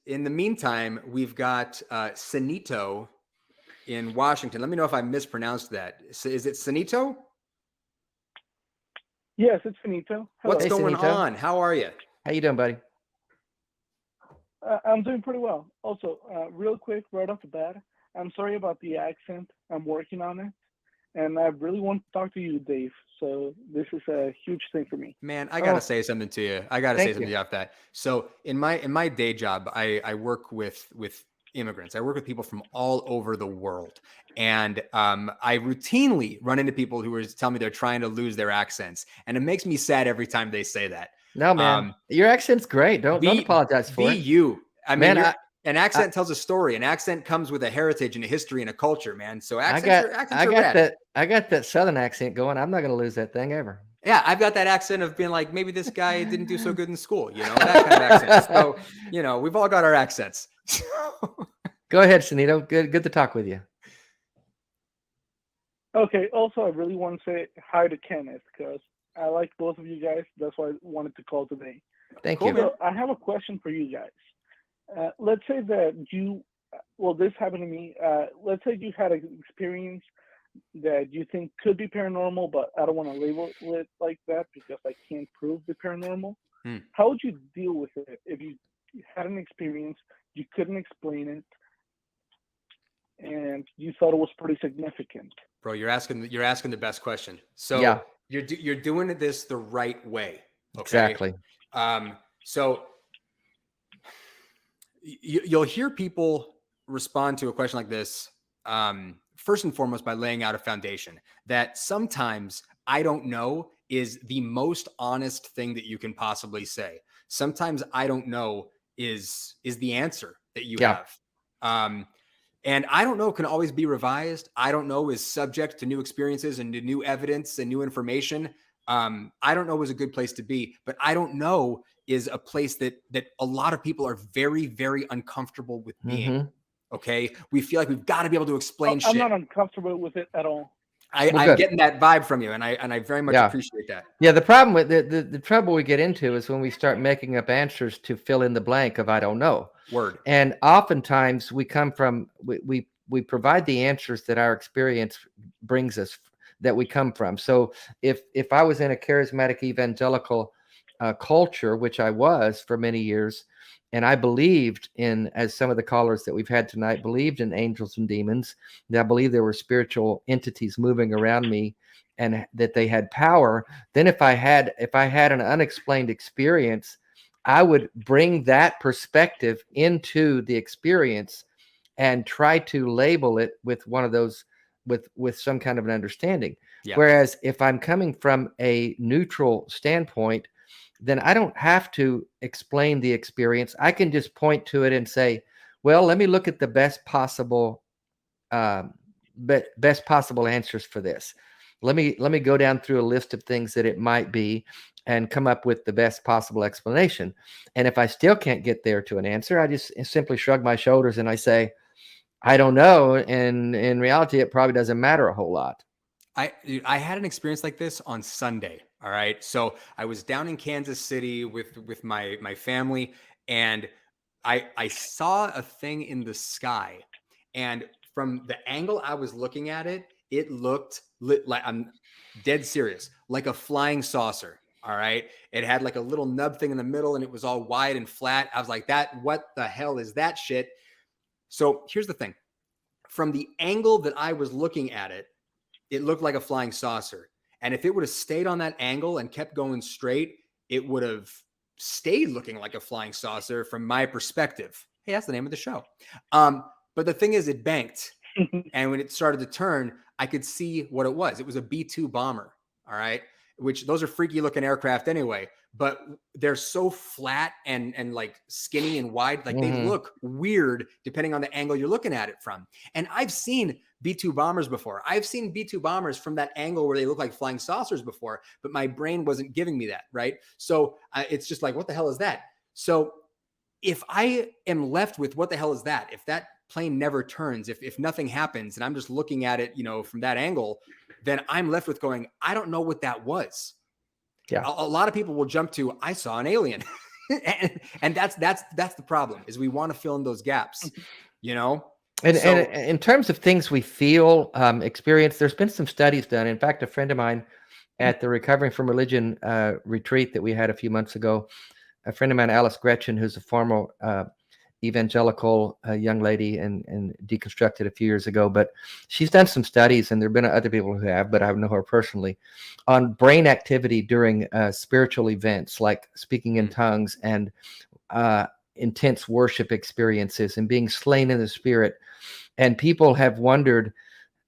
in the meantime, we've got Sanito in Washington. Let me know if I mispronounced that. Is it Sanito? Yes, it's Finito. Hello. What's going on? How are you? How you doing, buddy? I'm doing pretty well. Also, real quick, right off the bat, I'm sorry about the accent. I'm working on it. And I really want to talk to you, Dave. So this is a huge thing for me. Man, I got to say something to you. I got to say something to you off that. So in my day job, I work with immigrants. I work with people from all over the world. And I routinely run into people who are telling me they're trying to lose their accents. And it makes me sad every time they say that. No, man. Your accent's great. Don't apologize for it. You. I mean, an accent tells a story. An accent comes with a heritage and a history and a culture, man. So accents are rad. I got that Southern accent going. I'm not going to lose that thing ever. Yeah, I've got that accent of being like, maybe this guy didn't do so good in school, that kind of accent. So, we've all got our accents. Go ahead, Sanito. Good to talk with you. Okay. Also, I really want to say hi to Kenneth because I like both of you guys. That's why I wanted to call today. Thank you. So I have a question for you guys. Let's say that this happened to me. Let's say you had an experience that you think could be paranormal, but I don't want to label it like that because I can't prove the paranormal. How would you deal with it if you had an experience, you couldn't explain it, and you thought it was pretty significant? Bro, you're asking the best question. So yeah. You're doing this the right way. Okay? Exactly. So you'll hear people respond to a question like this, first and foremost, by laying out a foundation that sometimes I don't know is the most honest thing that you can possibly say. Sometimes I don't know is the answer that you have. And I don't know can always be revised. I don't know is subject to new experiences and to new evidence and new information. I don't know is a good place to be, but I don't know is a place that a lot of people are very, very uncomfortable with being. Okay. We feel like we've got to be able to explain shit. I'm not uncomfortable with it at all. I'm getting that vibe from you, and I very much appreciate that. Yeah, the problem with the trouble we get into is when we start making up answers to fill in the blank of I don't know. Word. And oftentimes we come from we provide the answers that our experience brings us, that we come from. So if I was in a charismatic evangelical culture, which I was for many years, and I believed in, as some of the callers that we've had tonight believed in angels and demons, that I believe there were spiritual entities moving around me and that they had power, then if I had an unexplained experience, I would bring that perspective into the experience and try to label it with one of those, with some kind of an understanding. Yeah. Whereas if I'm coming from a neutral standpoint, then I don't have to explain the experience. I can just point to it and say, well, let me look at the best possible answers for this. Let me go down through a list of things that it might be and come up with the best possible explanation. And if I still can't get there to an answer, I just simply shrug my shoulders and I say, I don't know. And in reality, it probably doesn't matter a whole lot. I had an experience like this on Sunday. All right. So I was down in Kansas City with my family, and I saw a thing in the sky, and from the angle I was looking at it, it looked like, I'm dead serious, like a flying saucer. All right. It had like a little nub thing in the middle, and it was all wide and flat. I was like, what the hell is that shit? So here's the thing. From the angle that I was looking at it, it looked like a flying saucer. And if it would have stayed on that angle and kept going straight, it would have stayed looking like a flying saucer from my perspective. Hey, that's the name of the show. But the thing is, it banked. And when it started to turn, I could see what it was. It was a B-2 bomber. All right. Which those are freaky looking aircraft anyway, but they're so flat and like skinny and wide. Like they look weird depending on the angle you're looking at it from. And I've seen B-2 bombers before. I've seen B-2 bombers from that angle where they look like flying saucers before, but my brain wasn't giving me that. Right. So it's just like, what the hell is that? So if I am left with what the hell is that, if that plane never turns, if nothing happens and I'm just looking at it, from that angle, then I'm left with going, I don't know what that was. Yeah. A lot of people will jump to, I saw an alien. and that's the problem, is we want to fill in those gaps, you know. And So in terms of things we feel, experience, there's been some studies done. In fact, a friend of mine at the Recovering from Religion retreat that we had a few months ago, a friend of mine, Alice Gretchen, who's a former evangelical young lady and deconstructed a few years ago, but she's done some studies, and there have been other people who have, but I know her personally, on brain activity during spiritual events like speaking in tongues and intense worship experiences and being slain in the spirit. And people have wondered,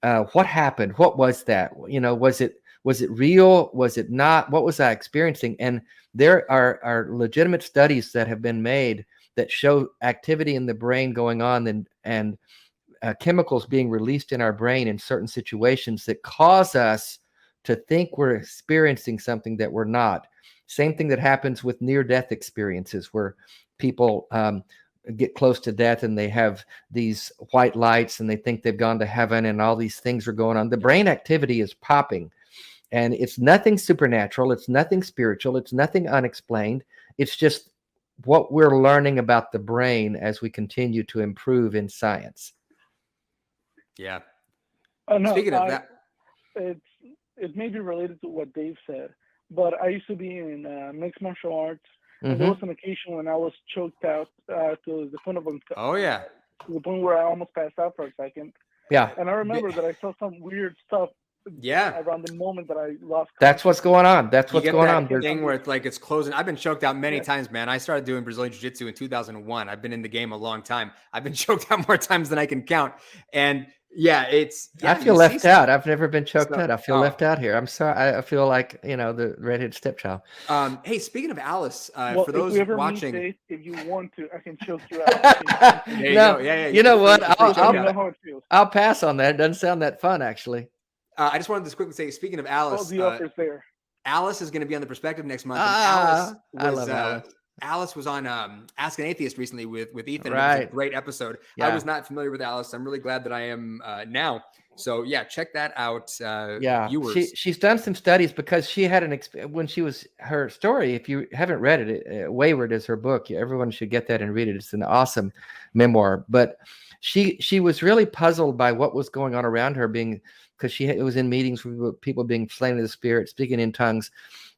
what happened? What was that? You know, was it real? Was it not? What was I experiencing? And there are legitimate studies that have been made that show activity in the brain going on, and chemicals being released in our brain in certain situations that cause us to think we're experiencing something that we're not. Same thing that happens with near-death experiences, where people get close to death and they have these white lights and they think they've gone to heaven and all these things are going on. The brain activity is popping, and it's nothing supernatural. It's nothing spiritual. It's nothing unexplained. It's just what we're learning about the brain as we continue to improve in science. yeah. No, Speaking of that, it may be related to what Dave said, but I used to be in mixed martial arts, and there was an occasion when I was choked out to the point of oh yeah, to the point where I almost passed out for a second. Yeah. And I remember that I saw some weird stuff. Yeah. Around the moment that I lost. That's what's going on. That's what's going on. Thing where it's like it's closing. I've been choked out many times, man. I started doing Brazilian Jiu-Jitsu in 2001. I've been in the game a long time. I've been choked out more times than I can count. And yeah, it's. Yeah, I feel left out. I've never been choked out. I feel left out here. I'm sorry. I feel like, you know, the redheaded stepchild. Hey, speaking of Alice, well, for those if we ever watching, meet Dave, if you want to, I can choke you out. No, yeah. You know what? I'll know how it feels. I'll pass on that. It doesn't sound that fun, actually. I just wanted to quickly say, speaking of Alice, the offer's there. Alice is going to be on The Perspective next month. And Alice Alice was on Ask an Atheist recently with Ethan. Right. It was a great episode. Yeah. I was not familiar with Alice. I'm really glad that I am now. So yeah, check that out. Viewers. She's done some studies because she had when she was her story. If you haven't read it, Wayward is her book. Everyone should get that and read it. It's an awesome memoir. But she was really puzzled by what was going on around her, because it was in meetings with people being slain in the spirit, speaking in tongues.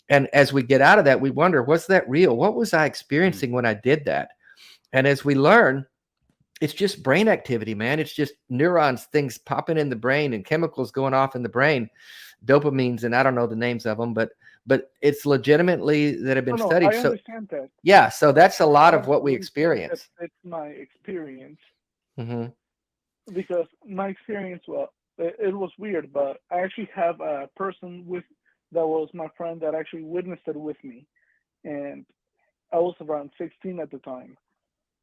And as we get out of that, we wonder, was that real? What was I experiencing when I did that? And as we learn, it's just brain activity, man. It's just neurons, things popping in the brain and chemicals going off in the brain, dopamines, and I don't know the names of them, but it's legitimately that have been studied. I understand that. Yeah, so that's a lot of what we experience. It's my experience. Mm-hmm. Because my experience, well, it was weird, but I actually have a person that was my friend that actually witnessed it with me, and I was around 16 at the time.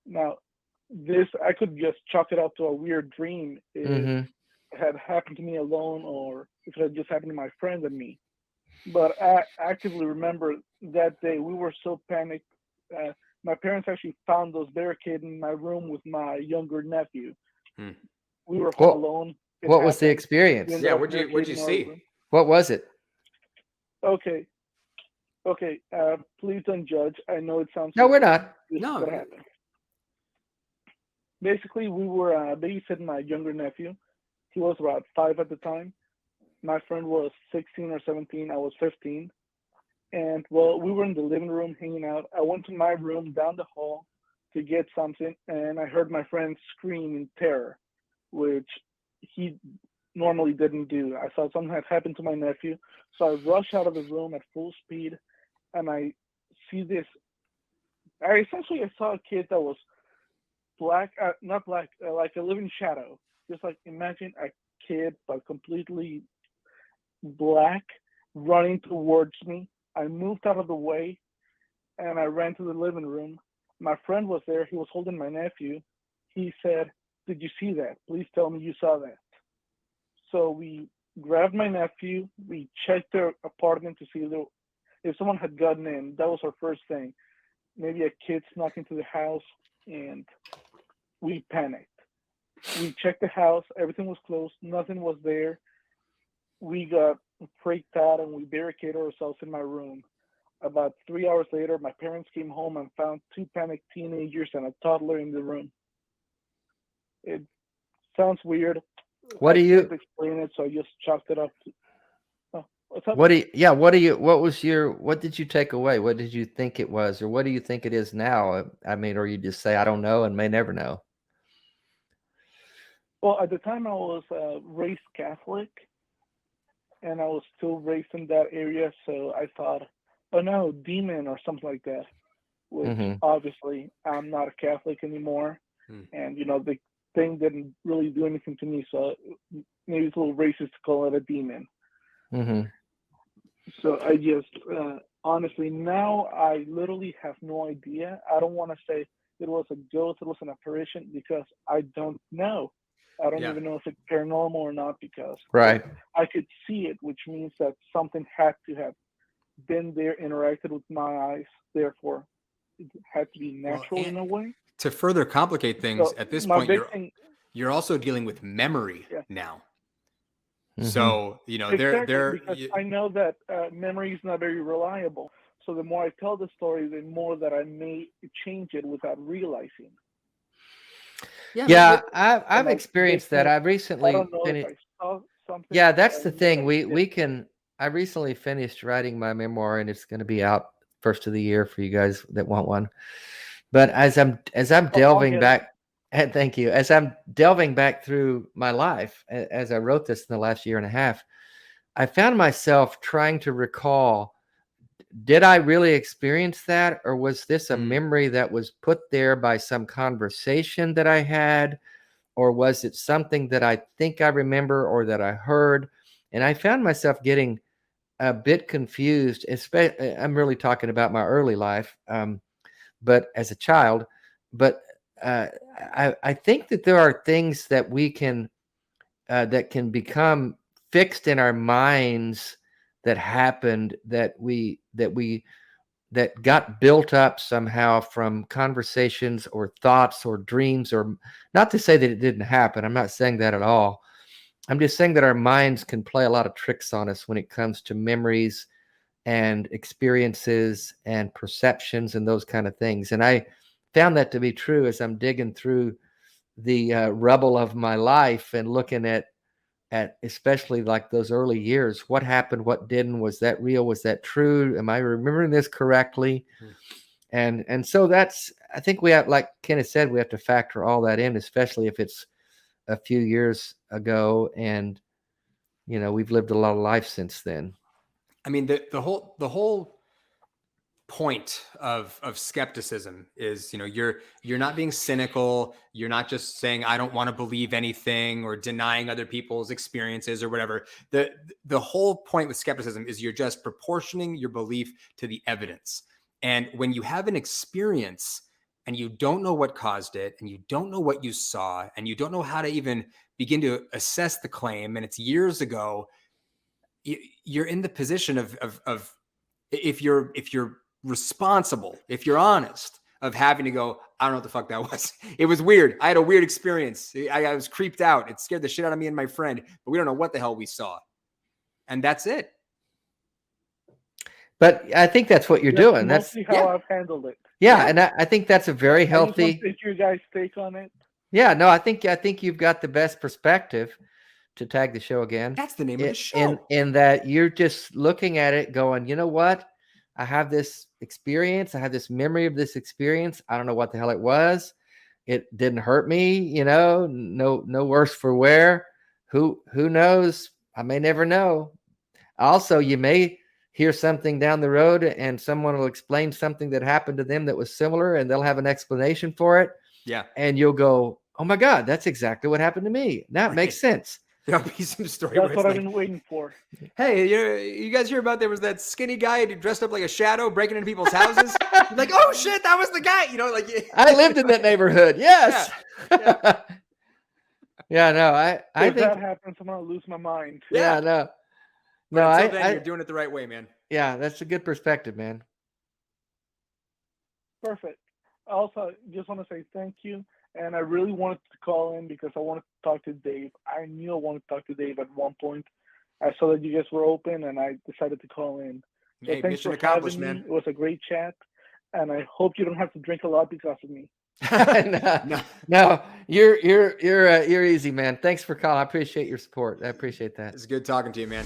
Now, this I could just chalk it up to a weird dream if it had happened to me alone, or if it had just happened to my friend and me. But I actively remember that day we were so panicked. My parents actually found us barricaded in my room with my younger nephew. We were home alone. What was the experience? Yeah, what'd you see? What was it? Okay. Please don't judge. I know it sounds. No, we're not. No. What happened? Basically, we were babysitting my younger nephew. He was about 5 at the time. My friend was 16 or 17. I was 15. And well, we were in the living room hanging out. I went to my room down the hall to get something, and I heard my friend scream in terror, which he normally didn't do. I thought something had happened to my nephew, so I rushed out of the room at full speed, and I see this. I saw a kid that was black, not black, like a living shadow. Just like imagine a kid but completely black running towards me. I moved out of the way, and I ran to the living room. My friend was there. He was holding my nephew. He said, "Did you see that? Please tell me you saw that." So we grabbed my nephew. We checked their apartment to see if someone had gotten in. That was our first thing. Maybe a kid snuck into the house, and we panicked. We checked the house. Everything was closed. Nothing was there. We got freaked out, and we barricaded ourselves in my room. About 3 hours later, my parents came home and found two panicked teenagers and a toddler in the room. It sounds weird. What I do you? can't explain it, so I just chalked it up. What's up? What do you? Yeah. What was your? What did you take away? What did you think it was, or what do you think it is now? I mean, or you just say I don't know and may never know. Well, at the time, I was raised Catholic, and I was still raised in that area, so I thought, oh no, demon or something like that. Which obviously I'm not a Catholic anymore, and the thing didn't really do anything to me, so maybe it's a little racist to call it a demon. So I just honestly now I literally have no idea. I don't want to say it was a ghost, it was an apparition, because I don't know. I don't even know if it's paranormal or not, because Right. I could see it, which means that something had to have been there, interacted with my eyes, therefore it had to be natural in a way. To further complicate things, So at this my point, big thing, you're also dealing with memory now. So exactly, because I know that memory is not very reliable. So the more I tell the story, the more that I may change it without realizing. Yeah, I've experienced that. I've recently I don't know if I saw something. Yeah, that's the thing. We can. I recently finished writing my memoir, and it's going to be out first of the year for you guys that want one. But as I'm delving back, and thank you, as I'm delving back through my life, as I wrote this in the last year and a half, I found myself trying to recall, did I really experience that? Or was this a memory that was put there by some conversation that I had? Or was it something that I think I remember or that I heard? And I found myself getting a bit confused. I'm really talking about my early life, but as a child. But I think that there are things that we can that can become fixed in our minds that happened that got built up somehow from conversations or thoughts or dreams, or not to say that it didn't happen. I'm not saying that at all. I'm just saying that our minds can play a lot of tricks on us when it comes to memories and experiences and perceptions and those kind of things. And I found that to be true as I'm digging through the rubble of my life and looking at especially like those early years, what happened, what didn't, was that real, was that true, am I remembering this correctly? And so that's, I think we have, like Kenneth said, we have to factor all that in, especially if it's a few years ago and we've lived a lot of life since then. I mean, the whole point of skepticism is, you're not being cynical. You're not just saying, I don't want to believe anything, or denying other people's experiences or whatever. The whole point with skepticism is you're just proportioning your belief to the evidence. And when you have an experience and you don't know what caused it, and you don't know what you saw, and you don't know how to even begin to assess the claim, and it's years ago, you're in the position of if you're responsible, if you're honest, of having to go, I don't know what the fuck that was. It was weird. I had a weird experience. I was creeped out. It scared the shit out of me and my friend, but we don't know what the hell we saw. And that's it. But I think that's what you're doing. That's how I've handled it. Yeah, and I think that's a very healthy. I just want your guys' take on it. Yeah, no, I think you've got the best perspective, to tag the show again. That's the name of the show. In that you're just looking at it going, you know what? I have this experience. I have this memory of this experience. I don't know what the hell it was. It didn't hurt me, no worse for wear. Who knows? I may never know. Also, you may hear something down the road and someone will explain something that happened to them that was similar, and they'll have an explanation for it. Yeah. And you'll go, oh my God, that's exactly what happened to me. Now it makes sense. There'll be some story. That's what I've been waiting for. Hey, you guys hear about there was that skinny guy dressed up like a shadow breaking into people's houses? Like, oh shit, that was the guy. I lived in that neighborhood. Yes. Yeah. No, I think that happens, I'm gonna lose my mind. Yeah. No. No, until then, you're doing it the right way, man. Yeah, that's a good perspective, man. Perfect. Also, just want to say thank you. And I really wanted to call in because I wanted to talk to Dave. I knew I wanted to talk to Dave at one point. I saw that you guys were open, and I decided to call in. So Hey, thanks mission for accomplished, having me. man. It was a great chat, and I hope you don't have to drink a lot because of me. No, no, you're easy, man. Thanks for calling. I appreciate your support. I appreciate that. It's good talking to you, man.